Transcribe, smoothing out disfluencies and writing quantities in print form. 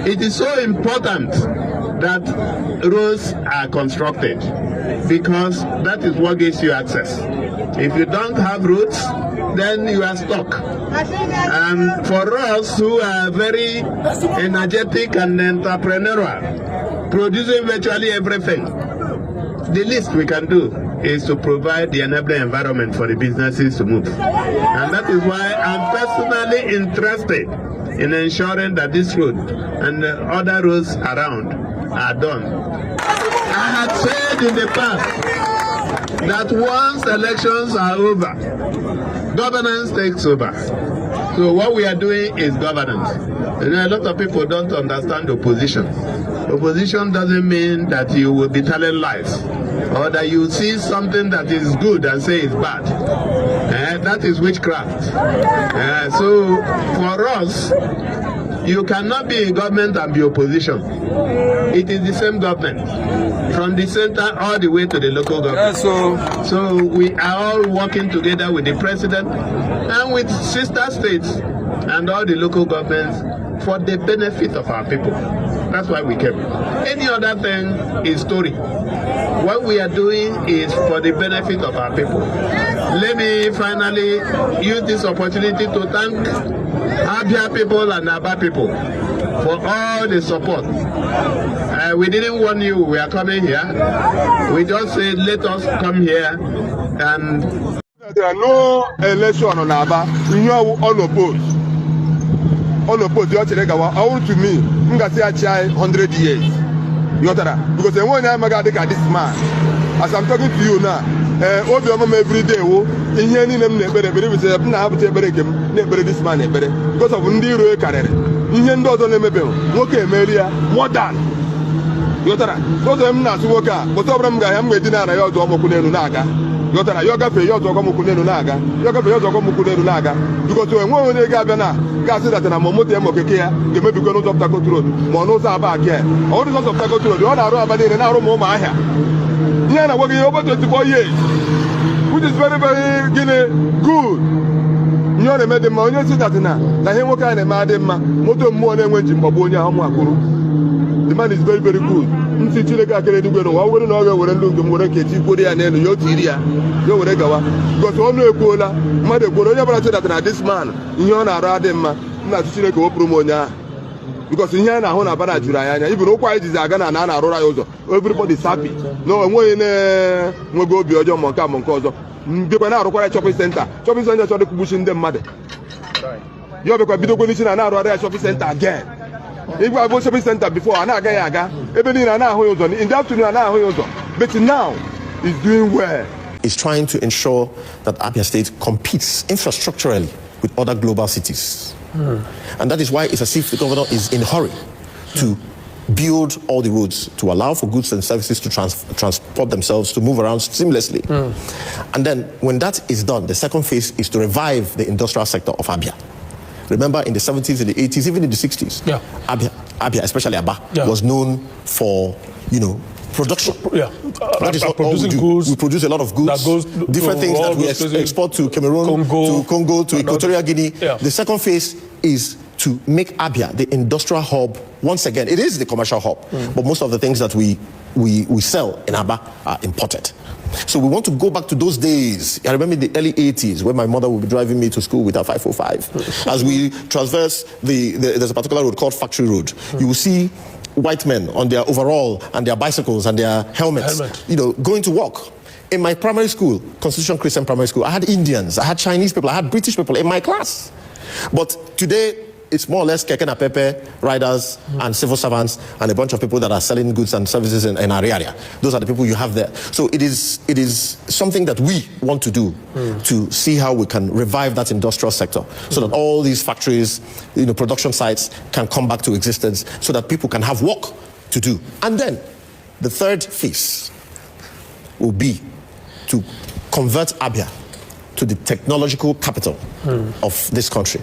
It is so important that roads are constructed because that is what gives you access. If you don't have roads, then you are stuck. And for us who are very energetic and entrepreneurial, producing virtually everything, the least we can do is to provide the enabling environment for the businesses to move. And that is why I'm personally interested in ensuring that this road and other roads around are done. I had said in the past that once elections are over, governance takes over. So what we are doing is governance. You know, a lot of people don't understand opposition. Opposition doesn't mean that you will be telling lies or that you see something that is good and say it's bad. That is witchcraft. So for us, you cannot be in government and be opposition. It is the same government, from the center all the way to the local government. So we are all working together with the president and with sister states and all the local governments for the benefit of our people. That's why we came. Any other thing is story. What we are doing is for the benefit of our people. Let me finally use this opportunity to thank Abia people and Aba people for all the support. We didn't warn you we are coming here. We just said let us come here and... There are no election on Aba. You are all opposed. All opposed. You are to me. I'm going to say 100 years. Because when I'm going to this man, as I'm talking to you now, every day, in here, this man, because of Ndiru career. In here, okay, Maria, more than. Yotara, so them not to work out, but I'm going to dinner. I also want to naga. Yotara, yoga pay your dog naga, yoga pay your dog naga. Because when they got gas that I'm a mokea, they may be going to taco road, Monosa back here. All the sorts of taco road, the other about an hour more my hair. Yana working over 24 years, which is very, very good. You know, they made the money, you see that now. Like him, what kind of madam, motor more than when Jim Babonia, the man is very, very good. Because only Cola, Mother Goroya said that this man, Yona Radema, not Chile Promonia. Because in Yana Hona Banajuraya, even though quite is Agana and Anna Rosa, everybody's happy. No one in Mogo Biojo Monca Moncoso. People now require shopping center. Shopping center are pushing them mother. You have a video condition and now shopping center again. If I go shopping center before, and I got even in an hour in the afternoon, an hour, but now it's doing well. Is trying to ensure that Abia State competes infrastructurally with other global cities. And that is why it's as if the governor is in a hurry to build all the roads to allow for goods and services to transport themselves, to move around seamlessly. And then when that is done, the second phase is to revive the industrial sector of Abia. Remember, in the 70s, in the 80s, even in the 60s, Abia, especially Aba, was known for, production. That is what producing goods. We produce a lot of goods, different things that we export to Cameroon, to Congo, to Equatorial Guinea. The second phase is to make Abia the industrial hub. Once again, it is the commercial hub, but most of the things that we sell in Aba are imported. So we want to go back to those days. I remember in the early 80s when my mother would be driving me to school with her 505. As we traverse there's a particular road called Factory Road. You will see white men on their overall and their bicycles and their helmets, going to work. In my primary school, Constitution Christian Primary School, I had Indians, I had Chinese people, I had British people in my class. But today, it's more or less keke na pepe riders and civil servants and a bunch of people that are selling goods and services in our area. Those are the people you have there. So it is something that we want to do to see how we can revive that industrial sector so that all these factories, production sites can come back to existence so that people can have work to do. And then the third phase will be to convert Abia to the technological capital of this country.